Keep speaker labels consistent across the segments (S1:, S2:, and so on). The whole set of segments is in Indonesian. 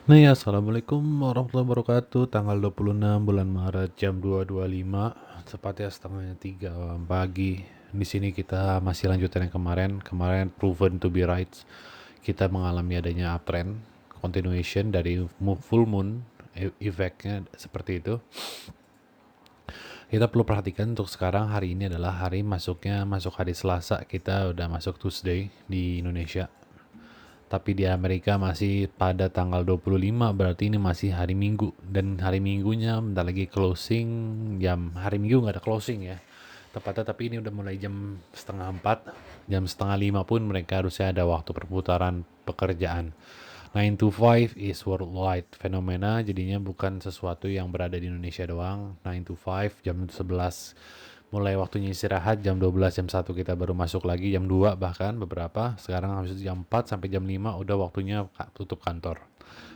S1: Nah ya, Assalamualaikum warahmatullahi wabarakatuh. Tanggal 26 bulan Maret jam 2.25, tepatnya setengah 3 pagi. Di sini kita masih lanjutin yang kemarin. Kemarin proven to be right. Kita mengalami adanya uptrend, continuation dari full moon, efeknya seperti itu. Kita perlu perhatikan untuk sekarang hari ini adalah masuk hari Selasa. Kita udah masuk Tuesday di Indonesia. Tapi di Amerika masih pada tanggal 25, berarti ini masih hari Minggu. Dan hari Minggunya bentar lagi closing jam, hari Minggu nggak ada closing ya. Tepatnya, tapi ini udah mulai jam setengah 4, jam setengah 5 pun mereka harusnya ada waktu perputaran pekerjaan. 9 to 5 is worldwide fenomena, jadinya bukan sesuatu yang berada di Indonesia doang. 9 to 5, jam 11 mulai waktunya istirahat, jam 12, jam 1 kita baru masuk lagi, jam 2 bahkan beberapa. Sekarang habis jam 4 sampai jam 5 udah waktunya tutup kantor.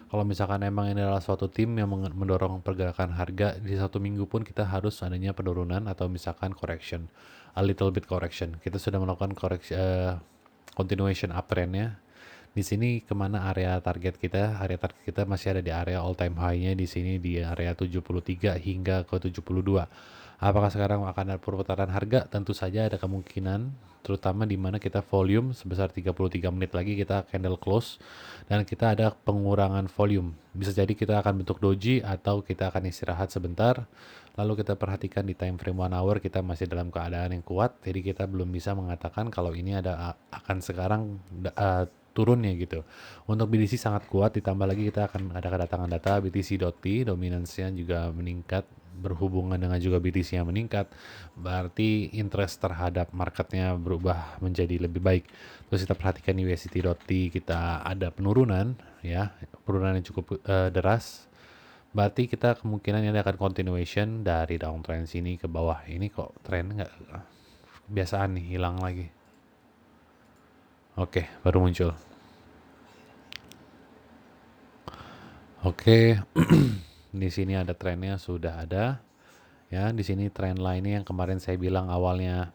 S1: Kalau misalkan emang ini adalah suatu tim yang mendorong pergerakan harga, di satu minggu pun kita harus adanya penurunan atau misalkan correction, a little bit correction. Kita sudah melakukan continuation uptrendnya. Di sini kemana area target kita? Area target kita masih ada di area all time high-nya di sini di area 73 hingga ke 72. Apakah sekarang akan ada perputaran harga? Tentu saja ada kemungkinan, terutama di mana kita volume sebesar 33 menit lagi kita candle close dan kita ada pengurangan volume. Bisa jadi kita akan bentuk doji atau kita akan istirahat sebentar. Lalu kita perhatikan di time frame 1 hour kita masih dalam keadaan yang kuat, jadi kita belum bisa mengatakan kalau ini akan sekarang turunnya gitu. Untuk BTC sangat kuat, ditambah lagi kita akan ada kedatangan data BTC.T, dominansinya juga meningkat, berhubungan dengan juga BTC yang meningkat, berarti interest terhadap marketnya berubah menjadi lebih baik. Terus kita perhatikan di USDT.T kita ada penurunan, ya, penurunan yang cukup deras. Berarti kita kemungkinan ini akan continuation dari downtrend sini ke bawah. Ini kok tren nggak biasaan nih, hilang lagi. Oke, baru muncul. Oke, di sini ada trennya sudah ada. Ya, di sini trend line yang kemarin saya bilang awalnya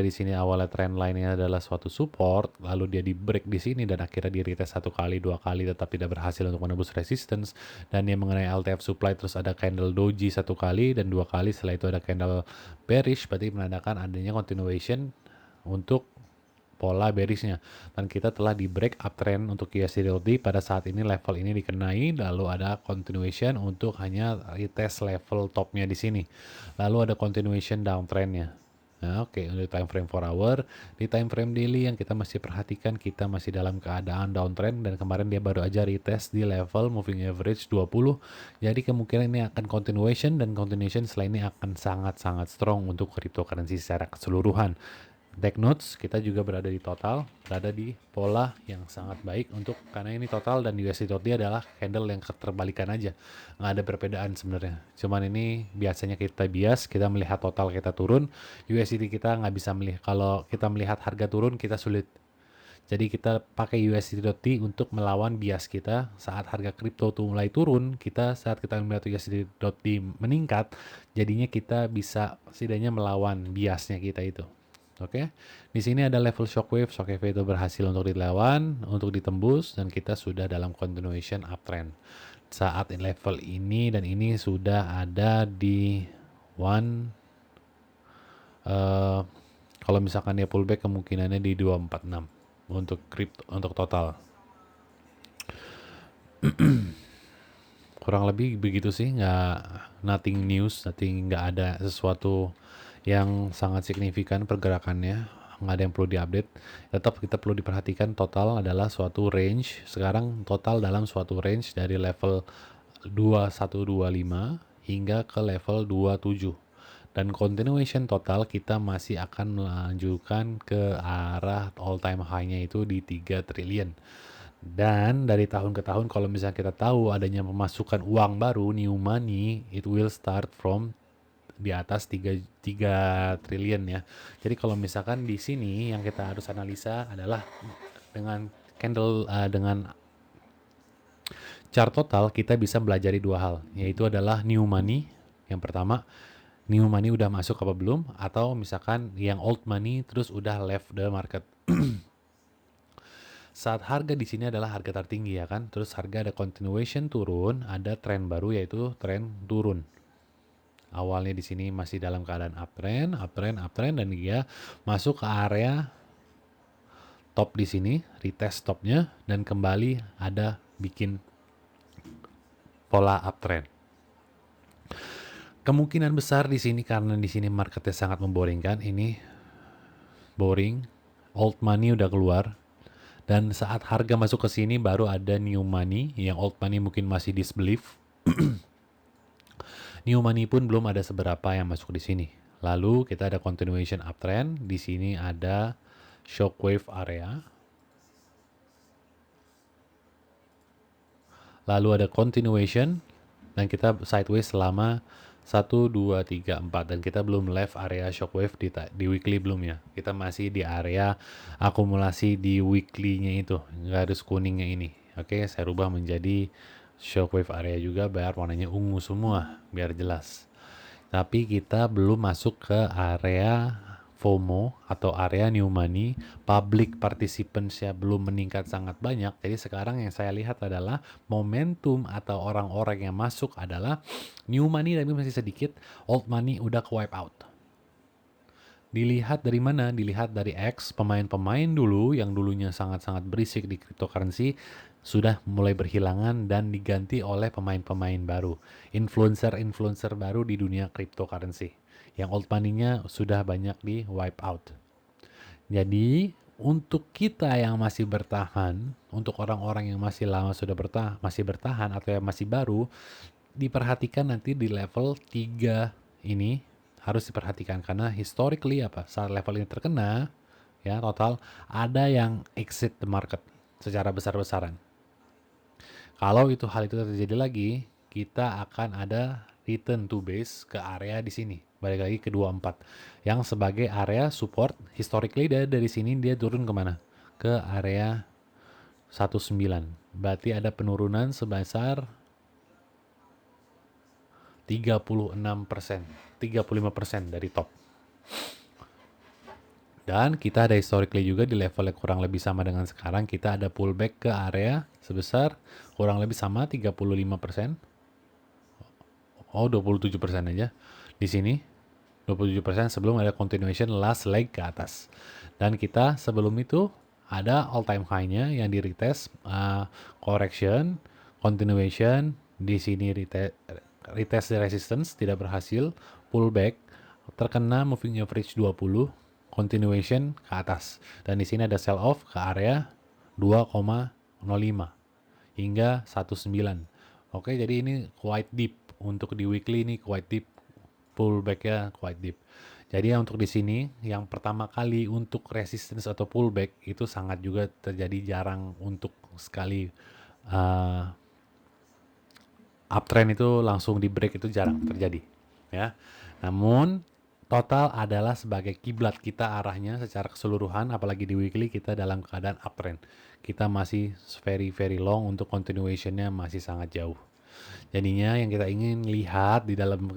S1: di sini awalnya trend line-nya adalah suatu support, lalu dia di break di sini dan akhirnya di retest satu kali, dua kali tetap tidak berhasil untuk menembus resistance, dan dia mengenai LTF supply, terus ada candle doji satu kali dan dua kali, setelah itu ada candle bearish, berarti menandakan adanya continuation untuk pola bearishnya, dan kita telah di break uptrend untuk USD pada saat ini. Level ini dikenai, lalu ada continuation untuk hanya retest level topnya di sini, lalu ada continuation downtrendnya. Nah, oke, untuk time frame 4 hour, di time frame daily yang kita masih perhatikan, kita masih dalam keadaan downtrend, dan kemarin dia baru aja retest di level moving average 20. Jadi kemungkinan ini akan continuation, dan continuation setelah ini akan sangat-sangat strong untuk cryptocurrency secara keseluruhan. Take notes, kita juga berada di pola yang sangat baik untuk, karena ini total dan USD adalah candle yang keterbalikan aja, nggak ada perbedaan sebenarnya. Cuman ini biasanya kita bias, kita melihat total kita turun, USD kita nggak bisa melihat, kalau kita melihat harga turun kita sulit. Jadi kita pakai USD.T untuk melawan bias kita saat harga kripto tuh mulai turun, saat kita melihat USD.T meningkat, jadinya kita bisa setidaknya melawan biasnya kita itu. Oke, di sini ada level shockwave itu berhasil untuk dilawan, untuk ditembus, dan kita sudah dalam continuation uptrend. Saat level ini dan ini sudah ada di one, uh, kalau misalkan dia pullback kemungkinannya di 246 untuk crypto, untuk total. Kurang lebih begitu sih, nothing news, nggak ada sesuatu yang sangat signifikan pergerakannya, nggak ada yang perlu diupdate. Tetap kita perlu diperhatikan total adalah suatu range, sekarang total dalam suatu range dari level 2125 hingga ke level 27, dan continuation total kita masih akan melanjutkan ke arah all time high-nya itu di 3 triliun. Dan dari tahun ke tahun kalau misalnya kita tahu adanya pemasukan uang baru, new money, it will start from di atas 3 triliun ya. Jadi kalau misalkan di sini yang kita harus analisa adalah dengan dengan chart total, kita bisa belajar dua hal, yaitu adalah new money. Yang pertama, new money udah masuk apa belum, atau misalkan yang old money terus udah left the market. saat harga di sini adalah harga tertinggi ya kan, terus harga ada continuation turun, ada tren baru yaitu tren turun. Awalnya di sini masih dalam keadaan uptrend, uptrend, uptrend, dan dia masuk ke area top di sini, retest topnya, dan kembali ada bikin pola uptrend. Kemungkinan besar di sini karena di sini marketnya sangat memboringkan, ini boring, old money udah keluar, dan saat harga masuk ke sini baru ada new money, yang old money mungkin masih disbelief. New money pun belum ada seberapa yang masuk di sini. Lalu kita ada continuation uptrend, di sini ada shockwave area. Lalu ada continuation dan kita sideways selama 1, 2, 3, 4 dan kita belum left area shockwave di weekly belum ya. Kita masih di area akumulasi di weekly-nya itu, garis kuningnya ini. Oke, saya rubah menjadi shockwave area juga biar warnanya ungu semua, biar jelas. Tapi kita belum masuk ke area FOMO atau area new money, public participants ya belum meningkat sangat banyak. Jadi sekarang yang saya lihat adalah momentum atau orang-orang yang masuk adalah new money tapi masih sedikit, old money udah ke wipe out. Dilihat dari mana? Dilihat dari X, pemain-pemain dulu yang dulunya sangat-sangat berisik di cryptocurrency sudah mulai berhilangan dan diganti oleh pemain-pemain baru. Influencer-influencer baru di dunia cryptocurrency. Yang old money-nya sudah banyak di wipe out. Jadi, untuk kita yang masih bertahan, untuk orang-orang yang masih lama sudah masih bertahan atau yang masih baru, diperhatikan nanti di level 3 ini harus diperhatikan karena historically saat level ini terkena ya total ada yang exit the market secara besar-besaran. Kalau hal itu terjadi lagi, kita akan ada return to base ke area di sini. Balik lagi ke 24 yang sebagai area support. Historically dari sini dia turun kemana? Ke area 19. Berarti ada penurunan sebesar 36%, 35% dari top. Dan kita ada historically juga di level yang kurang lebih sama dengan sekarang. Kita ada pullback ke area sebesar kurang lebih sama 35%. Oh, 27% aja di sini. 27% sebelum ada continuation last leg ke atas. Dan kita sebelum itu ada all time high-nya yang di retest, correction, continuation, di sini retest resistance tidak berhasil, pullback, terkena moving average 20, continuation ke atas. Dan di sini ada sell off ke area 2,05 hingga 19. Oke, jadi ini quite deep. Untuk di weekly ini quite deep. Pullback-nya quite deep. Jadi untuk di sini yang pertama kali untuk resistance atau pullback itu sangat juga terjadi, jarang untuk sekali uptrend itu langsung di break itu jarang terjadi ya. Namun total adalah sebagai kiblat kita arahnya secara keseluruhan, apalagi di weekly kita dalam keadaan uptrend. Kita masih very very long, untuk continuation-nya masih sangat jauh. Jadinya yang kita ingin lihat di dalam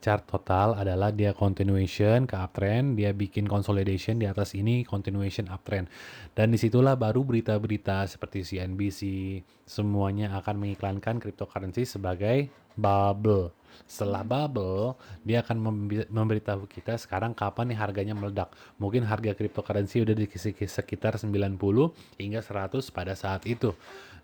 S1: chart total adalah dia continuation ke uptrend, dia bikin consolidation di atas ini, continuation uptrend. Dan disitulah baru berita-berita seperti CNBC semuanya akan mengiklankan cryptocurrency sebagai bubble. Setelah bubble, dia akan memberitahu kita sekarang kapan nih harganya meledak. Mungkin harga cryptocurrency udah di sekitar 90 hingga 100 pada saat itu.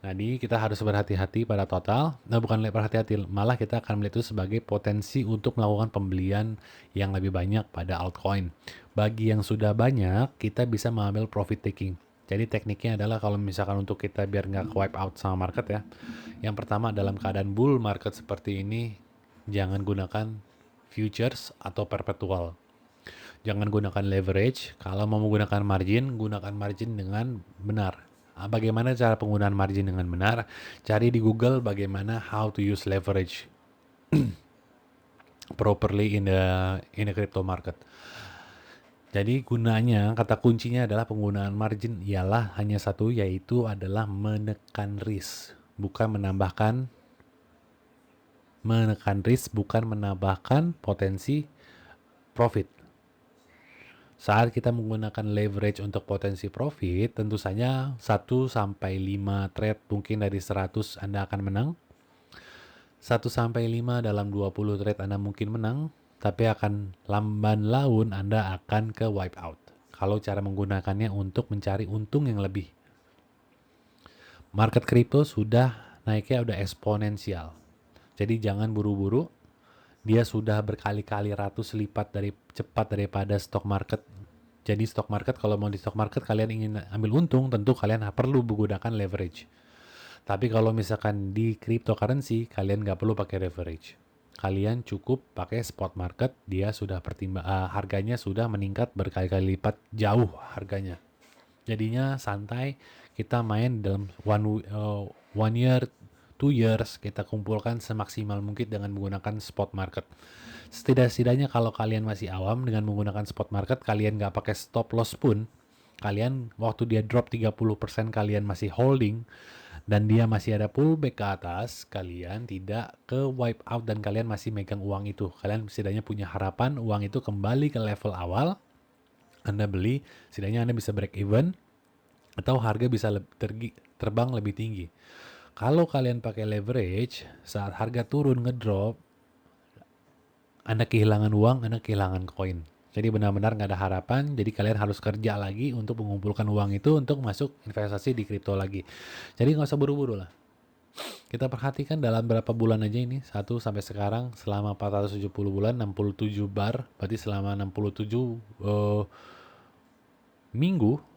S1: Jadi kita harus berhati-hati pada total. Nah, bukan berhati-hati, malah kita akan melihat itu sebagai potensi untuk melakukan pembelian yang lebih banyak pada altcoin. Bagi yang sudah banyak, kita bisa mengambil profit taking. Jadi tekniknya adalah kalau misalkan untuk kita biar nggak wipe out sama market ya. Yang pertama, dalam keadaan bull market seperti ini, jangan gunakan futures atau perpetual. Jangan gunakan leverage. Kalau mau menggunakan margin, gunakan margin dengan benar. Bagaimana cara penggunaan margin dengan benar? Cari di Google bagaimana how to use leverage properly in the crypto market. Jadi gunanya, kata kuncinya adalah penggunaan margin ialah hanya satu, yaitu adalah menekan risk, bukan menambahkan risk, bukan menambahkan potensi profit. Saat kita menggunakan leverage untuk potensi profit, tentu saja 1-5 trade mungkin dari 100 Anda akan menang. 1-5 dalam 20 trade Anda mungkin menang, tapi akan lamban laun Anda akan ke wipe out. Kalau cara menggunakannya untuk mencari untung yang lebih. Market crypto sudah naiknya udah eksponensial. Jadi jangan buru-buru. Dia sudah berkali-kali ratus lipat cepat daripada stock market. Jadi stock market, kalau mau di stock market kalian ingin ambil untung, tentu kalian perlu menggunakan leverage. Tapi kalau misalkan di cryptocurrency, kalian nggak perlu pakai leverage. Kalian cukup pakai spot market, dia sudah harganya sudah meningkat berkali-kali lipat jauh harganya. Jadinya santai, kita main dalam one year, 2 years, kita kumpulkan semaksimal mungkin dengan menggunakan spot market. Setidaknya kalau kalian masih awam dengan menggunakan spot market, kalian nggak pakai stop loss pun, kalian waktu dia drop 30% kalian masih holding, dan dia masih ada pullback ke atas, kalian tidak ke wipe out dan kalian masih megang uang itu. Kalian setidaknya punya harapan uang itu kembali ke level awal, Anda beli, setidaknya Anda bisa break even, atau harga bisa terbang lebih tinggi. Kalau kalian pakai leverage, saat harga turun ngedrop, Anda kehilangan uang, Anda kehilangan koin. Jadi benar-benar nggak ada harapan, jadi kalian harus kerja lagi untuk mengumpulkan uang itu untuk masuk investasi di kripto lagi. Jadi nggak usah buru-buru lah. Kita perhatikan dalam berapa bulan aja ini, 1 sampai sekarang, selama 470 bulan, 67 bar, berarti selama 67 minggu,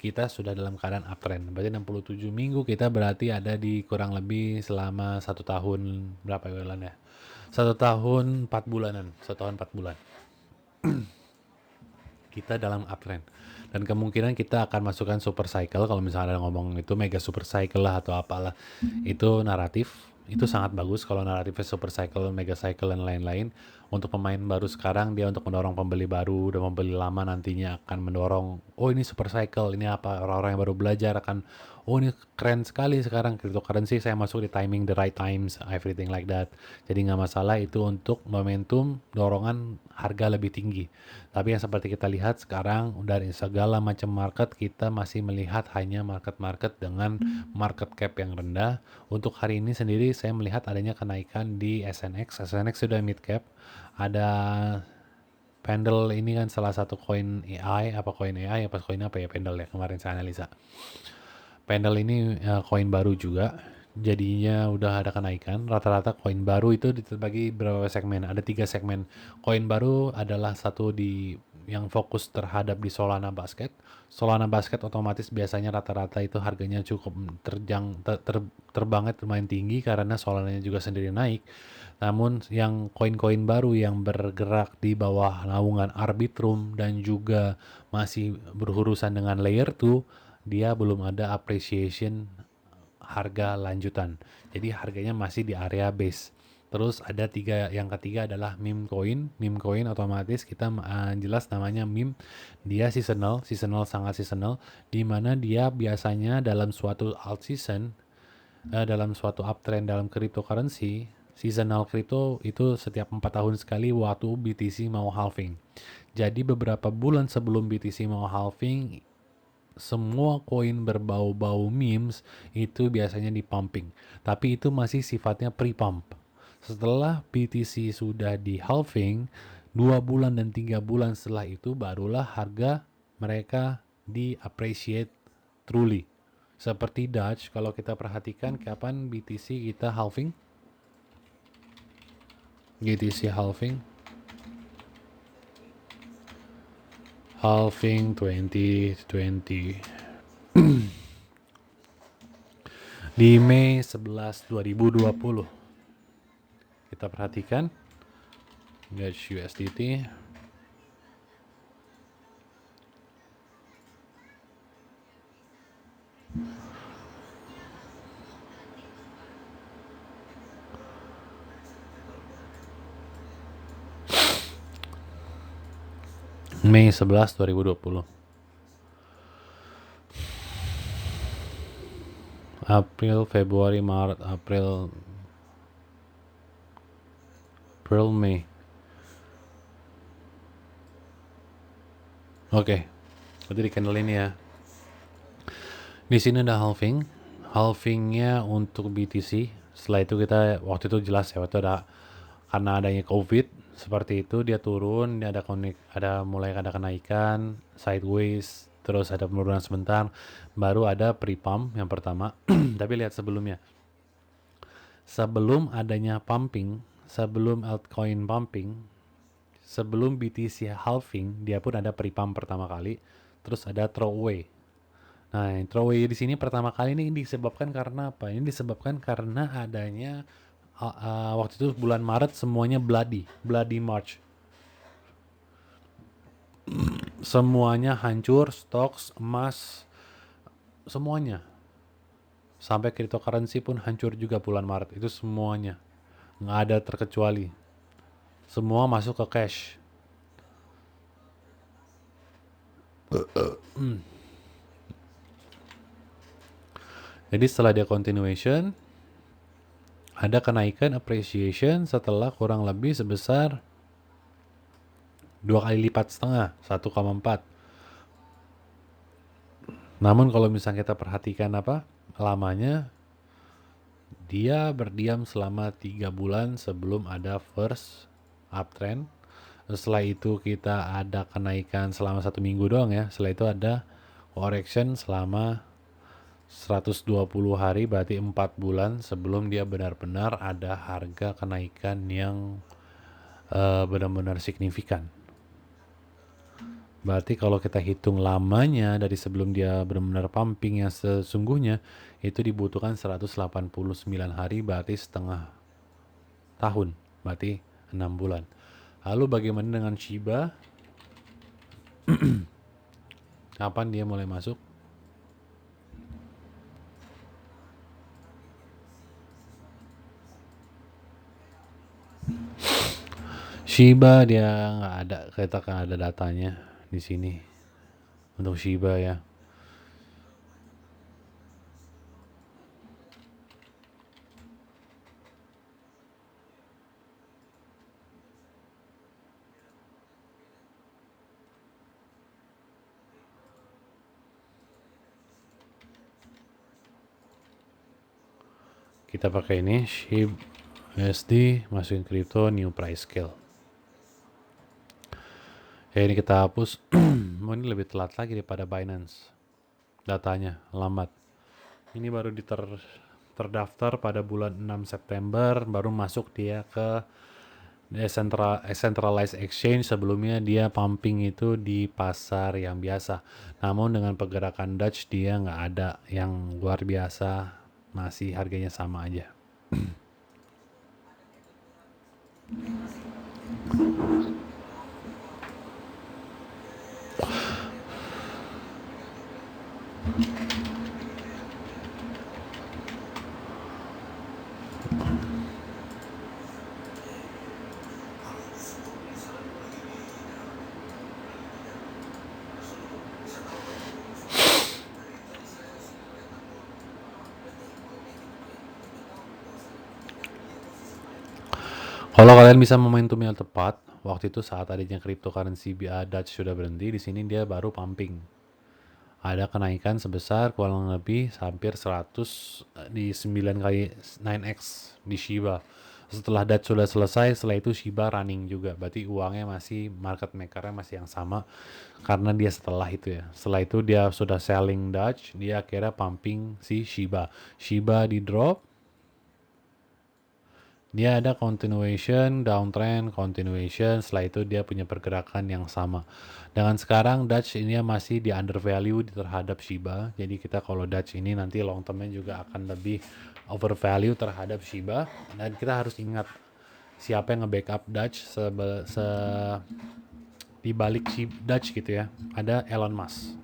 S1: kita sudah dalam keadaan uptrend. Berarti 67 minggu kita berarti ada di kurang lebih selama 1 tahun, berapa bulan ya? 1 tahun 4 bulanan, 1 tahun 4 bulan. Kita dalam uptrend. Dan kemungkinan kita akan masukkan super cycle, kalau misalnya ada ngomong itu mega super cycle lah atau apalah. Itu naratif, itu sangat bagus kalau naratifnya super cycle, mega cycle dan lain-lain. Untuk pemain baru sekarang, dia untuk mendorong pembeli baru dan pembeli lama nantinya akan mendorong, oh ini super cycle, ini apa, orang-orang yang baru belajar akan, oh ini keren sekali sekarang cryptocurrency, saya masuk di timing the right times, everything like that. Jadi nggak masalah itu untuk momentum dorongan harga lebih tinggi. Tapi yang seperti kita lihat sekarang dari segala macam market, kita masih melihat hanya market-market dengan market cap yang rendah. Untuk hari ini sendiri saya melihat adanya kenaikan di SNX. SNX sudah mid cap. Ada Pendle ini kan salah satu koin AI, apa koin apa ya Pendle ya, kemarin saya analisa. Pendle ini koin baru juga, jadinya udah ada kenaikan. Rata-rata koin baru itu dibagi berapa segmen, ada 3 segmen. Koin baru adalah satu yang fokus terhadap di Solana Basket. Solana Basket otomatis biasanya rata-rata itu harganya cukup terbangnya lumayan tinggi karena Solananya juga sendiri naik. Namun yang koin-koin baru yang bergerak di bawah naungan Arbitrum dan juga masih berurusan dengan layer 2, dia belum ada appreciation harga lanjutan. Jadi harganya masih di area base. Terus ada yang ketiga adalah meme coin. Meme coin otomatis kita jelas namanya meme. Dia seasonal sangat seasonal, di mana dia biasanya dalam suatu alt season, dalam suatu uptrend dalam cryptocurrency, seasonal crypto itu setiap 4 tahun sekali waktu BTC mau halving. Jadi beberapa bulan sebelum BTC mau halving, semua koin berbau-bau memes itu biasanya dipumping. Tapi itu masih sifatnya pre-pump. Setelah BTC sudah di halving, 2 bulan dan 3 bulan setelah itu barulah harga mereka di-appreciate truly. Seperti Dutch, kalau kita perhatikan kapan BTC kita halving? BTC halving 2020 di Mei 11, 2020. Kita perhatikan Dutch USDT. Mei 11, 2020. April, Februari, Maret, April, Mei. Oke, berarti di candle ini ya. Di sini ada halving. Halvingnya untuk BTC. Setelah itu kita waktu itu jelas ya, waktu ada karena adanya COVID seperti itu dia turun, dia ada mulai ada kenaikan, sideways, terus ada penurunan sebentar, baru ada pre-pump yang pertama. Tapi lihat sebelumnya. Sebelum adanya pumping, sebelum altcoin pumping, sebelum BTC halving, dia pun ada pre-pump pertama kali, terus ada throwaway. Nah, throwaway di sini pertama kali ini disebabkan karena apa? Ini disebabkan karena adanya waktu itu bulan Maret semuanya bloody March. Semuanya hancur, stocks, emas, semuanya. Sampai cryptocurrency pun hancur juga bulan Maret. Itu semuanya. Nggak ada terkecuali. Semua masuk ke cash. Jadi setelah dia continuation, ada kenaikan appreciation setelah kurang lebih sebesar 2 kali lipat setengah, 1,4. Namun kalau misalnya kita perhatikan lamanya, dia berdiam selama 3 bulan sebelum ada first uptrend. Setelah itu kita ada kenaikan selama 1 minggu doang ya. Setelah itu ada correction selama 120 hari, berarti 4 bulan sebelum dia benar-benar ada harga kenaikan yang benar-benar signifikan. Berarti kalau kita hitung lamanya dari sebelum dia benar-benar pumping yang sesungguhnya, itu dibutuhkan 189 hari, berarti setengah tahun, berarti 6 bulan. Lalu bagaimana dengan Shiba? Kapan dia mulai masuk? Shiba dia nggak ada, kita kan ada datanya di sini untuk Shiba ya. Kita pakai ini Shiba USD, masukin crypto new price scale. Ya ini kita hapus. Ini lebih telat lagi daripada Binance. Datanya lambat. Ini baru terdaftar pada bulan 6 September, baru masuk dia ke decentralized exchange. Sebelumnya dia pumping itu di pasar yang biasa. Namun dengan pergerakan Dutch dia nggak ada yang luar biasa, masih harganya sama aja. Kalau kalian bisa momentum yang tepat, waktu itu saat adanya cryptocurrency Dutch sudah berhenti, di sini dia baru pumping. Ada kenaikan sebesar kurang lebih hampir 100 di 9 kali 9x di Shiba. Setelah Dutch sudah selesai, setelah itu Shiba running juga. Berarti uangnya masih, market makernya masih yang sama. Karena dia setelah itu ya. Setelah itu dia sudah selling Dutch, dia akhirnya pumping si Shiba. Shiba di drop, dia ada continuation, downtrend, continuation, setelah itu dia punya pergerakan yang sama. Dengan sekarang Dutch ini masih di undervalue terhadap Shiba. Jadi kita kalau Dutch ini nanti long termnya juga akan lebih overvalue terhadap Shiba. Dan kita harus ingat siapa yang nge-backup Dutch di balik Dutch gitu ya. Ada Elon Musk.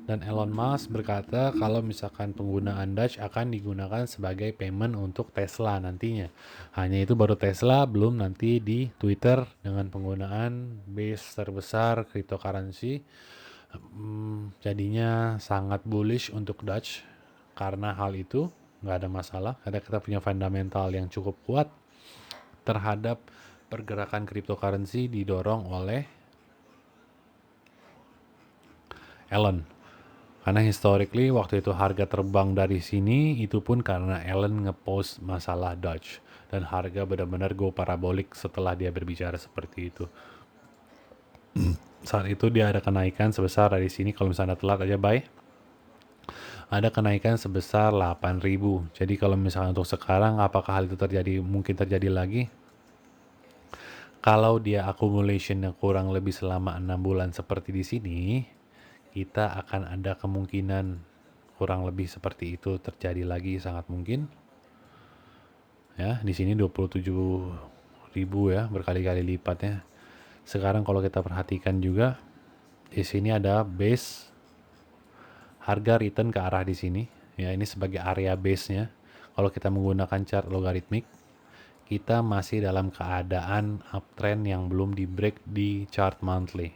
S1: Dan Elon Musk berkata kalau misalkan penggunaan Dutch akan digunakan sebagai payment untuk Tesla nantinya. Hanya itu baru Tesla, belum nanti di Twitter dengan penggunaan base terbesar cryptocurrency. Jadinya sangat bullish untuk Dutch karena hal itu nggak ada masalah. Karena kita punya fundamental yang cukup kuat terhadap pergerakan cryptocurrency didorong oleh Allen. Karena historically waktu itu harga terbang dari sini itu pun karena Allen ngepost masalah Dodge. Dan harga benar-benar go parabolik setelah dia berbicara seperti itu. Saat itu dia ada kenaikan sebesar dari sini, kalau misalnya telat aja bye. Ada kenaikan sebesar 8.000. Jadi kalau misalnya untuk sekarang apakah hal itu mungkin terjadi lagi? Kalau dia accumulationnya kurang lebih selama 6 bulan seperti di sini, kita akan ada kemungkinan kurang lebih seperti itu terjadi lagi, sangat mungkin. Ya, di sini 27.000 ya, berkali-kali lipatnya. Sekarang kalau kita perhatikan juga, di sini ada base harga return ke arah di sini. Ya, ini sebagai area base-nya. Kalau kita menggunakan chart logaritmik, kita masih dalam keadaan uptrend yang belum di break di chart monthly.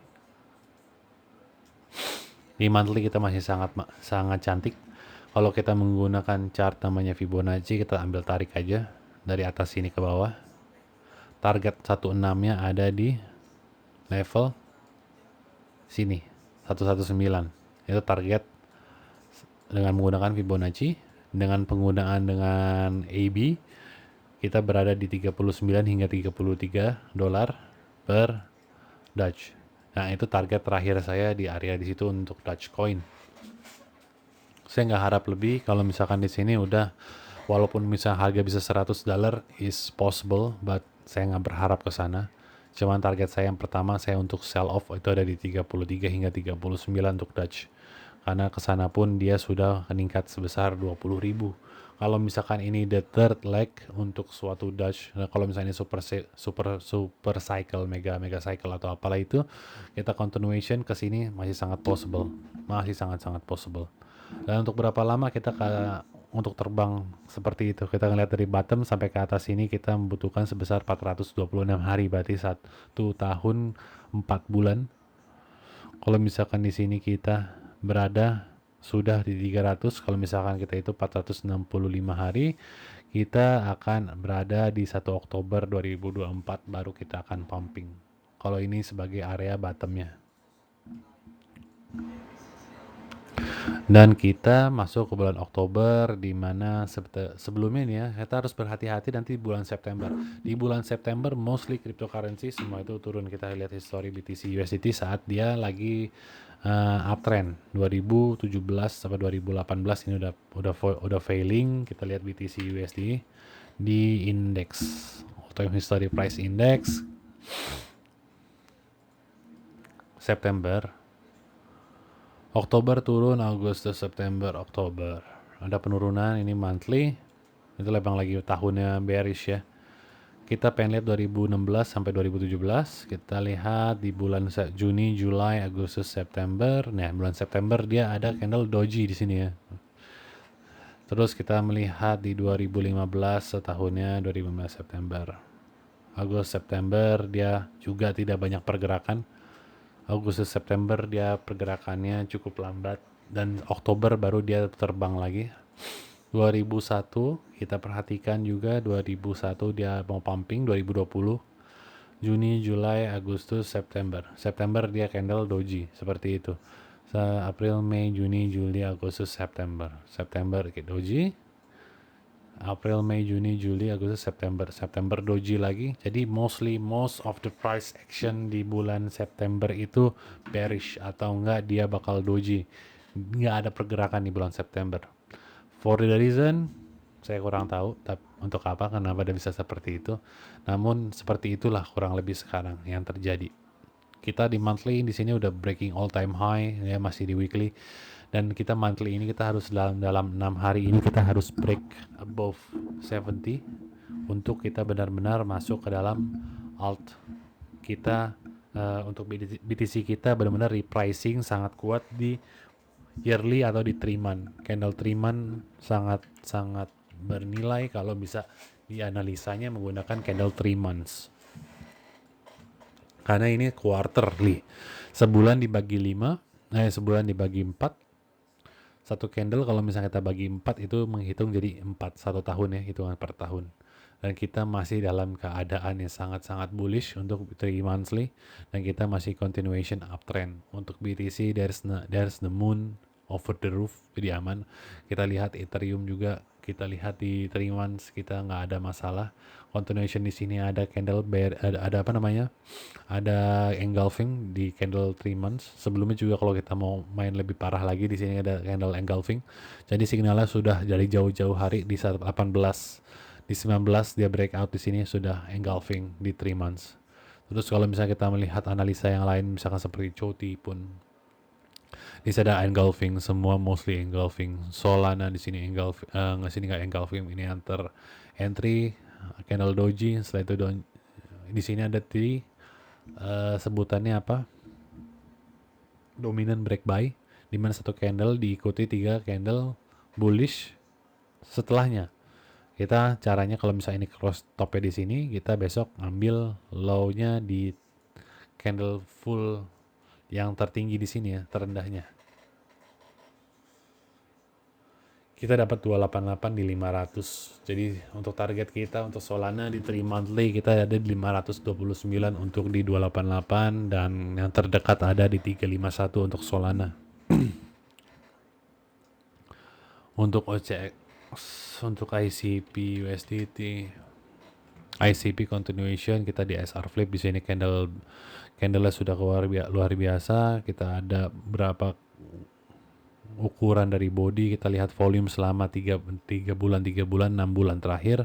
S1: Di monthly kita masih sangat cantik. Kalau kita menggunakan chart namanya Fibonacci, kita ambil tarik aja dari atas sini ke bawah. Target 16-nya ada di level sini, 119. Itu target dengan menggunakan Fibonacci. Dengan penggunaan dengan AB, kita berada di 39 hingga 33 dolar per Dutch. Nah, itu target terakhir saya di area di situ untuk Dutch coin. Saya nggak harap lebih. Kalau misalkan di sini udah, walaupun misalnya harga bisa 100 dolar is possible, but saya nggak berharap ke sana. Cuman target saya yang pertama, saya untuk sell off itu ada di 33 hingga 39 untuk Dutch. Karena kesana pun dia sudah meningkat sebesar 20.000. Kalau misalkan ini the third leg untuk suatu Dutch, kalau misalnya super cycle, mega cycle atau apalah itu, kita continuation ke sini masih sangat possible, masih sangat possible. Dan untuk berapa lama kita untuk terbang seperti itu, kita ngeliat dari bottom sampai ke atas ini kita membutuhkan sebesar 426 hari, berarti 1 tahun 4 bulan. Kalau misalkan di sini kita berada sudah di 300, kalau misalkan kita itu 465 hari, kita akan berada di 1 Oktober 2024 baru kita akan pumping. Kalau ini sebagai area bottomnya. Dan kita masuk ke bulan Oktober, di mana sebelumnya nih ya, kita harus berhati-hati nanti di bulan September. Di bulan September mostly cryptocurrency semua itu turun. Kita lihat history BTC USDT saat dia lagi uptrend 2017 sampai 2018 ini udah failing. Kita lihat BTC USD di indeks time history price index September, Oktober turun, Agustus, September, Oktober. Ada penurunan, ini monthly. Itu memang lagi tahunnya bearish ya. Kita pengen lihat 2016 sampai 2017. Kita lihat di bulan Juni, Juli, Agustus, September. Nah, bulan September dia ada candle doji di sini ya. Terus kita melihat di 2015 setahunnya 2015 September. Agustus, September dia juga tidak banyak pergerakan. Agustus September dia pergerakannya cukup lambat, dan Oktober baru dia terbang lagi. 2001 kita perhatikan juga, 2001 dia mau pumping. 2020 Juni, Juli, Agustus, September dia candle doji seperti itu. April, Mei, Juni, Juli, Agustus, September doji. April, Mei, Juni, Juli, Agustus, September doji lagi. Jadi most of the price action di bulan September itu bearish, atau enggak dia bakal doji. Nggak ada pergerakan di bulan September. For the reason, saya kurang tahu untuk apa, kenapa dia bisa seperti itu. Namun seperti itulah kurang lebih sekarang yang terjadi. Kita di monthly di sini udah breaking all time high ya, masih di weekly. Dan kita monthly ini kita harus dalam 6 hari ini kita harus break above 70 untuk kita benar-benar masuk ke dalam alt kita. Untuk BTC kita benar-benar repricing sangat kuat di yearly atau di 3 month. Candle 3 month sangat bernilai kalau bisa dianalisanya menggunakan candle 3 months. Karena ini quarterly. Sebulan dibagi 5, sebulan dibagi 4. Satu candle kalau misalnya kita bagi 4 itu menghitung jadi 1 tahun ya, hitungan per tahun. dan kita masih dalam keadaan yang sangat-sangat bullish untuk 3 monthly, dan kita masih continuation uptrend. Untuk BTC there's the moon over the roof, jadi aman. Kita lihat Ethereum juga, kita lihat di 3 months kita nggak ada masalah. Continuation di sini ada candle bear, ada apa namanya, ada engulfing di candle 3 months. Sebelumnya juga kalau kita mau main lebih parah lagi, di sini ada candle engulfing. Jadi signalnya sudah dari jauh-jauh hari di 18, di 19 dia breakout, di sini sudah engulfing di 3 months. Terus kalau misalnya kita melihat analisa yang lain, misalkan seperti Choti pun di sini ada engulfing, semua mostly engulfing. Solana di sini engulfing, nggak sini nggak engulfing, ini antar entry candle doji. Setelah itu di sini ada sebutannya apa, dominant break buy, di mana satu candle diikuti 3 candle bullish setelahnya. Kita caranya kalau misalnya ini cross topnya di sini, kita besok ambil low-nya di candle full yang tertinggi di sini ya, terendahnya. Kita dapat 288 di 500. Jadi untuk target kita untuk Solana di 3 monthly kita ada di 529 untuk di 288, dan yang terdekat ada di 351 untuk Solana. Untuk OCX, untuk ICP USDT, ICP continuation kita di SR flip. Di sini candlenya sudah luar biasa. Kita ada berapa ukuran dari body, kita lihat volume selama 3 bulan, 6 bulan terakhir,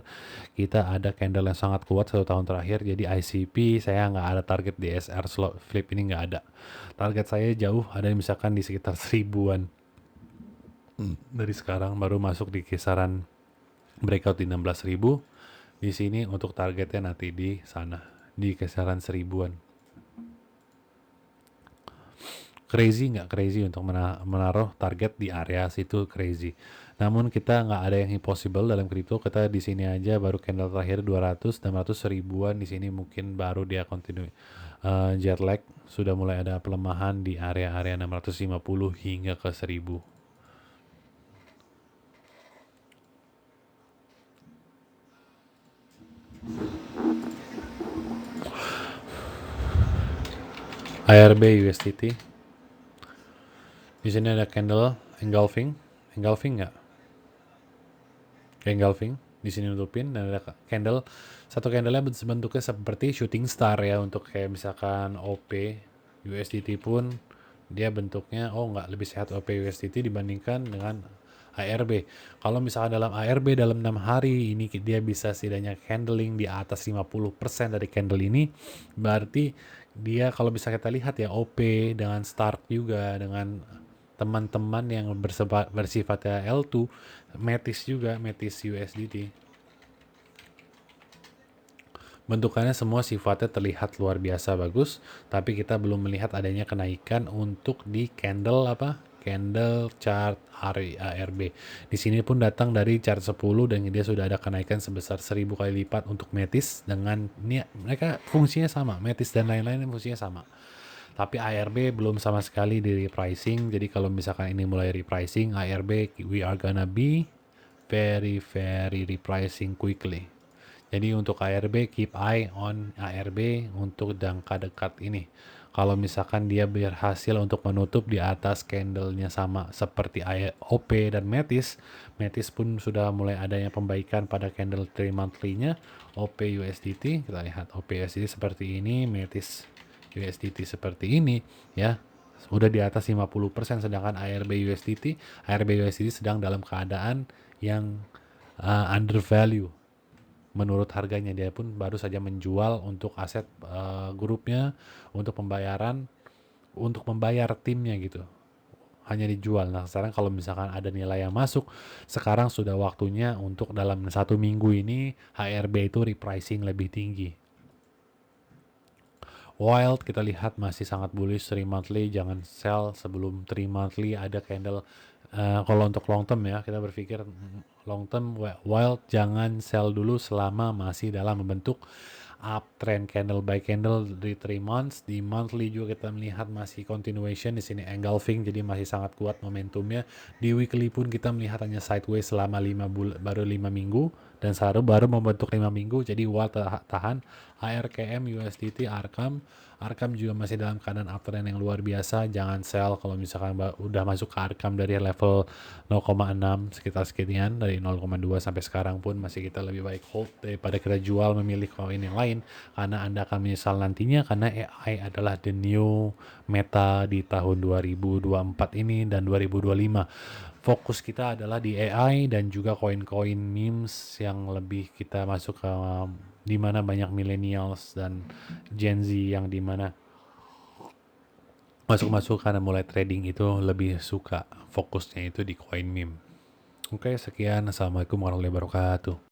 S1: kita ada candle yang sangat kuat 1 tahun terakhir. Jadi ICP saya nggak ada target di SR flip ini, nggak ada. Target saya jauh, ada misalkan di sekitar 1000-an. Dari sekarang baru masuk di kisaran breakout di 16.000. Di sini untuk targetnya nanti di sana di kisaran 1000-an. Crazy nggak crazy untuk menaruh target di area situ, crazy. Namun kita nggak ada yang impossible dalam kripto. Kita di sini aja baru candle terakhir 200, 600, 1000-an. Di sini mungkin baru dia continue jet lag, sudah mulai ada pelemahan di area-area 650 hingga ke 1000. ARB USDT. Di sini ada candle engulfing nggak? Engulfing di sini nutupin, dan ada candle, satu candlenya bentuknya seperti shooting star ya, untuk kayak misalkan OP USDT pun dia bentuknya nggak lebih sehat OP USDT dibandingkan dengan ARB. Kalau misalkan dalam ARB dalam 6 hari ini dia bisa setidaknya candling di atas 50% dari candle ini, berarti dia kalau bisa kita lihat ya OP dengan Stark juga dengan teman-teman yang bersifatnya L2, Metis juga, Metis USDT. Bentukannya semua sifatnya terlihat luar biasa bagus, tapi kita belum melihat adanya kenaikan untuk di candle chart ARB. Di sini pun datang dari chart 10 dan dia sudah ada kenaikan sebesar 1000 kali lipat untuk Metis, dengan ini mereka fungsinya sama, Metis dan lain-lain fungsinya sama. Tapi ARB belum sama sekali di repricing. Jadi kalau misalkan ini mulai repricing, ARB we are gonna be very repricing quickly. Jadi untuk ARB, keep eye on ARB untuk jangka dekat ini. Kalau misalkan dia berhasil untuk menutup di atas candlenya sama seperti OP dan Metis pun sudah mulai adanya pembaikan pada candle 3 monthly-nya. OP USDT, kita lihat OP USDT seperti ini, Metis USDT seperti ini ya, udah di atas 50%, sedangkan ARB USDT sedang dalam keadaan yang undervalue menurut harganya. Dia pun baru saja menjual untuk aset grupnya untuk membayar timnya gitu, hanya dijual. Nah sekarang kalau misalkan ada nilai yang masuk, sekarang sudah waktunya untuk dalam 1 minggu ini HRB itu repricing lebih tinggi. Wild kita lihat masih sangat bullish 3 monthly, jangan sell sebelum 3 monthly ada candle. Kalau untuk long term ya, kita berpikir long term Wild jangan sell dulu selama masih dalam membentuk uptrend candle by candle di 3 months. Di monthly juga kita melihat masih continuation, di sini engulfing, jadi masih sangat kuat momentumnya. Di weekly pun kita melihat hanya sideways selama 5 minggu, dan baru membentuk 5 minggu, jadi tahan. ARKM, USDT, Arkam juga masih dalam keadaan uptrend yang luar biasa. Jangan sell kalau misalkan udah masuk ke Arkam dari level 0,6 sekitar seginian, dari 0,2 sampai sekarang pun masih kita lebih baik hold daripada kita jual memilih koin yang lain, karena Anda akan menyesal nantinya, karena AI adalah the new meta di tahun 2024 ini dan 2025. Fokus kita adalah di AI dan juga koin-koin memes yang lebih kita masuk ke di mana banyak millennials dan Gen Z yang di mana masuk karena mulai trading itu lebih suka fokusnya itu di koin meme. Oke, sekian. Assalamualaikum warahmatullahi wabarakatuh.